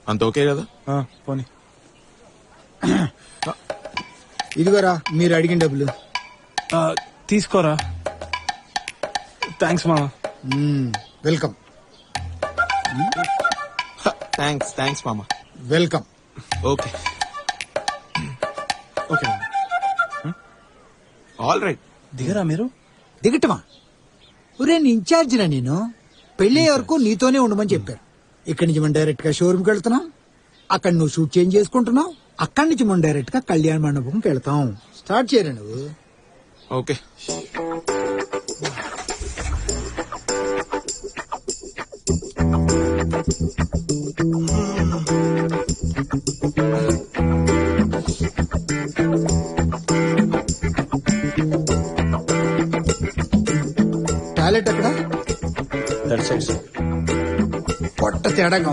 అంత ఓకే కదా? పోనీ. ఇదిగోరా మీరు అడిగిన డబ్బులు. తీసుకోరా. థ్యాంక్స్ మామ. వెల్కమ్ థ్యాంక్స్ మామ. Welcome. Okay okay all right. దిగరా మీరు. దిగటమా? ఒరే నీ ఇన్ఛార్జిరా నేను. పెళ్ళే వరకు నీతోనే ఉండమని చెప్పారు. ఇక్కడి నుంచి మనం డైరెక్ట్ గా షోరూమ్కి వెళ్తున్నాం. అక్కడ నువ్వు షూట్ చేంజ్ చేసుకుంటున్నావు. అక్కడి నుంచి మనం డైరెక్ట్ గా కళ్యాణ మండపంకి వెళ్తాం. స్టార్ట్ చేయరా నువ్వు. ఓకే. టాయిలెట్ అక్కడ దట్ సైడ్. పొట్ట తేడాగా